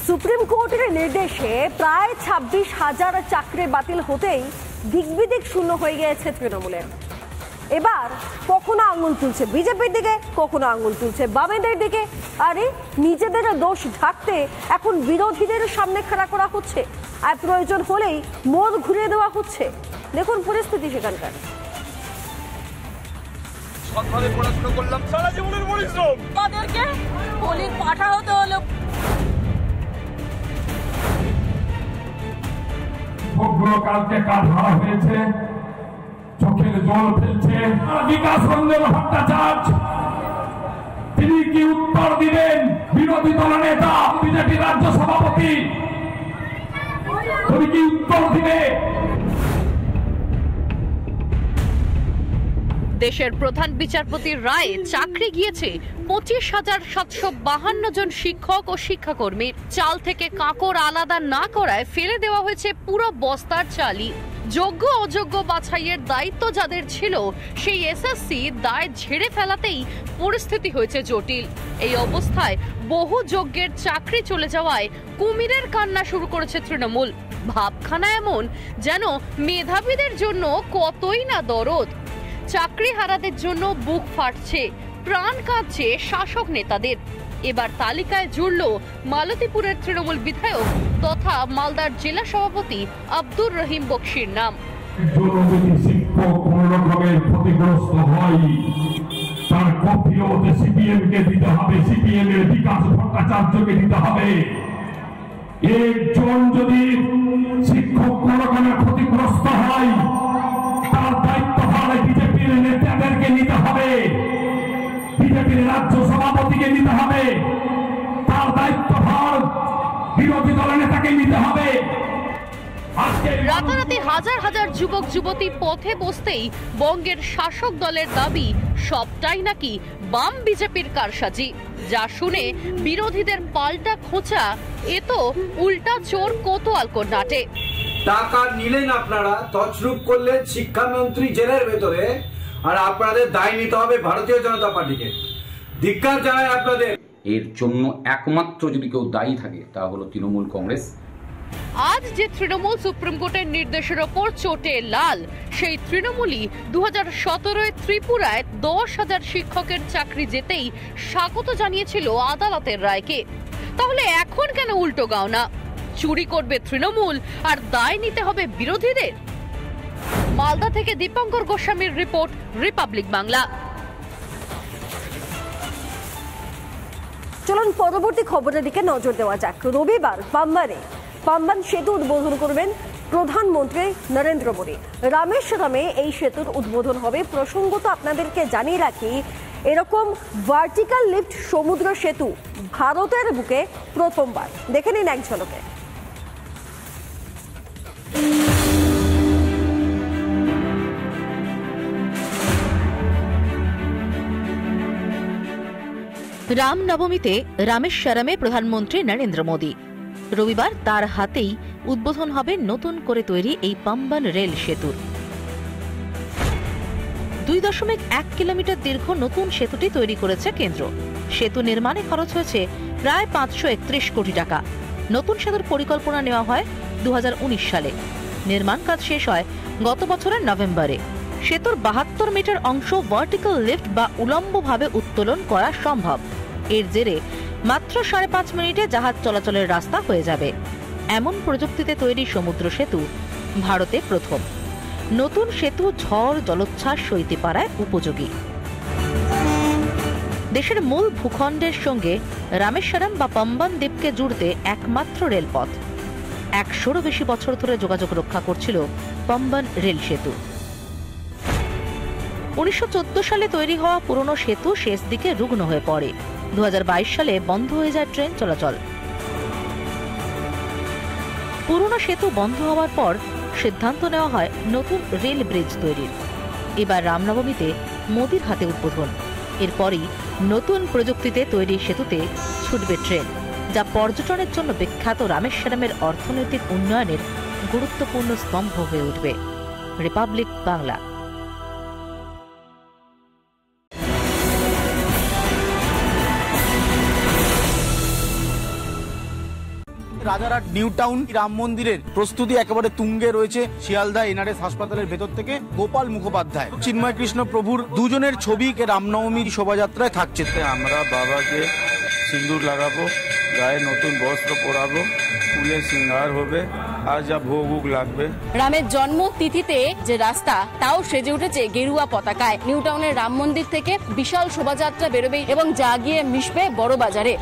Supreme কোর্টের নির্দেশে প্রায় 26,000 চাকরি বাতিল হতেই দিকবিদিক শূন্য হয়ে গিয়েছে তৃণমূলের। এবার কখনো আঙুল তুলছে বিজেপির দিকে, কখনো আঙুল তুলছে বামেদের দিকে। আরে নিজেদের দোষ ঢাকতে এখন বিরোধীদের সামনে খাড়া করা হচ্ছে, আর প্রয়োজন হলেই মোড় ঘুরিয়ে দেওয়া হচ্ছে। দেখুন পরিস্থিতি সেখানকার। সকালে পড়াশোনা করলাম, সারা জীবনের পরিশ্রম, তাদেরকে বলির পাঠা হতে হলো। কালকে কাজ হারা হয়েছে, চোখের জল ফেলছে বিকাশ রঞ্জন ভট্টাচার্য। তিনি কি উত্তর দিবেন? বিরোধী দল নেতা, বিজেপি রাজ্য সভাপতি, তুমি কি উত্তর দিবে? দেশের প্রধান বিচারপতির রায়ে চাকরি গিয়েছে 25,752 জন শিক্ষক ও শিক্ষাকর্মীর। চাল থেকে কাঁকড় আলাদা না করায় ফেলে দেওয়া হয়েছে পুরো বস্তার চালই। যোগ্য অযোগ্য বাছাইয়ের দায়িত্ব যাদের ছিল, সেই এসএসসি দায় ঝেড়ে ফেলাতেই পরিস্থিতি হয়েছে জটিল। এই অবস্থায় বহু যোগ্যের চাকরি চলে যাওয়ায় কুমিরের কান্না শুরু করেছে তৃণমূল। ভাবখানা এমন যেন মেধাবীদের জন্য কতই না দরদ। চাকরি হারাদের জন্য বুক ফাটছে, প্রাণ কাঁদছে শাসক নেতাদের। এবার তালিকায় জুড়ল মালতীপুরের তৃণমূল বিধায়ক তথা মালদার জেলা সভাপতি আব্দুর রহিম বক্সির নাম। শিক্ষক কোন রকমের ক্ষতিগ্রস্ত হয়, তার কপিও সিপিএম কে দিতে হবে, সিপিএম এর বিকাশ ভট্টাচার্যকে দিতে হবে। একজন যদি শিক্ষক কোন রকমের ক্ষতিগ্রস্ত হয়, তার দায়িত্ব হবে বিজেপির নেতাদেরকে নিতে হবে, বিজেপির রাজ্য সভাপতিকে নিতে হবে, তার দায়িত্বভার বিরোধী দলের নেতাকে নিতে হবে। রাতারাতি হাজার হাজার যুবক যুবতী পথে বসতেই বঙ্গের শাসক দলের দাবি সবটাই নাকি বাম বিজেপির কারসাজি, যা শুনে বিরোধীদের পাল্টা খোঁচা। এ তো উল্টা চোর কোতোয়াল নাটে। টাকা নিলেন আপনারা, তছরূপ করলেন শিক্ষামন্ত্রী জেলের ভেতরে, আর আপনাদের দায় নিতে হবে ভারতীয় জনতা পার্টিকে। ধিক্কার জানাই আপনাদের। এর জন্য একমাত্র যদি কেউ দায়ী থাকে তা হলো তৃণমূল কংগ্রেস। আজ যে তৃণমূল সুপ্রিম কোর্টের নির্দেশের ওপর চোটে লাল, সেই তৃণমূলই 2017 ত্রিপুরায় 10,000 শিক্ষকের চাকরি যেতেই স্বাগত জানিয়েছিল আদালতের রায়কে। তাহলে এখন কেন উল্টো গাও না? চুরি করবে তৃণমূল আর দায় নিতে হবে বিরোধীদের? মালদা থেকে দীপঙ্কর গোস্বামীর রিপোর্ট, রিপাবলিক বাংলা। চলুন পরবর্তী খবরের দিকে নজর দেওয়া যাক। রবিবার পাম্বান সেতু উদ্বোধন করবেন প্রধানমন্ত্রী নরেন্দ্র মোদী। রামেশ্বরমে এই সেতুর উদ্বোধন হবে। প্রসঙ্গত আপনাদেরকে জানিয়ে রাখি, এরকম ভার্টিক্যাল লিফট সমুদ্র সেতু ভারতের বুকে প্রথমবার। দেখে নিন এক ঝলকে। রামনবমীতে রামেশ্বরমে প্রধানমন্ত্রী নরেন্দ্র মোদী। রবিবার তার হাতেই উদ্বোধন হবে নতুন করে তৈরি এই পাম্বান রেল সেতুর। 2.1 কিলোমিটার দীর্ঘ নতুন সেতুটি তৈরি করেছে কেন্দ্র। সেতু নির্মাণে খরচ হয়েছে প্রায় 531 কোটি টাকা। নতুন সেতুর পরিকল্পনা নেওয়া হয় 2019 সালে। নির্মাণ কাজ শেষ হয় গত বছরের নভেম্বরে। সেতুর 72 মিটার অংশ ভার্টিক্যাল লিফট বা উলম্বভাবে উত্তোলন করা সম্ভব। এর জেরে মাত্র 5.5 মিনিটে জাহাজ চলাচলের রাস্তা হয়ে যাবে। এমন প্রযুক্তিতে তৈরি সমুদ্র সেতু ভারতে প্রথম। নতুন সেতু ঝড় জলোচ্ছ্বাস সইতে পারায় উপযোগী। দেশের মূল ভূখণ্ডের সঙ্গে রামেশ্বরম বা পাম্বান দ্বীপকে জুড়তে একমাত্র রেলপথ। 100-রও বেশি বছর ধরে যোগাযোগ রক্ষা করছিল পাম্বান রেল সেতু। 1914 সালে তৈরি হওয়া পুরনো সেতু শেষ দিকে রুগ্ন হয়ে পড়ে। 2022 সালে বন্ধ হয়ে যায় ট্রেন চলাচল। পুরনো সেতু বন্ধ হওয়ার পর সিদ্ধান্ত নেওয়া হয় নতুন রেল ব্রিজ তৈরির। এবার রামনবমীতে মোদির হাতে উদ্বোধন। এরপরই নতুন প্রযুক্তিতে তৈরি সেতুতে ছুটবে ট্রেন, যা পর্যটনের জন্য বিখ্যাত রামেশ্বরমের অর্থনৈতিক উন্নয়নের গুরুত্বপূর্ণ স্তম্ভ হয়ে উঠবে। Republic Bangla. Rajarhat new town Ram মন্দিরের প্রস্তুতি একেবারে তুঙ্গে রয়েছে। শিয়ালদা এনআরএস হাসপাতালের ভেতর থেকে গোপাল মুখোপাধ্যায়, চিন্ময় কৃষ্ণ প্রভুর দুজনের ছবি রামনবমীর শোভাযাত্রায় থাকছে। আমরা বাবাকে সিঁদুর লাগাবো, গায়ে নতুন বস্ত্র পরাবো, ফুলে সিঙ্গার হবে, আর যা ভোগ লাগবে। রামের জন্ম তিথিতে যে রাস্তা তাও সেজে উঠেছে গেরুয়া পতাকায়। নিউ টাউনের রাম মন্দির থেকে বিশাল শোভাযাত্রা বেরোবে এবং যা গিয়ে মিশবে বড় বাজারে।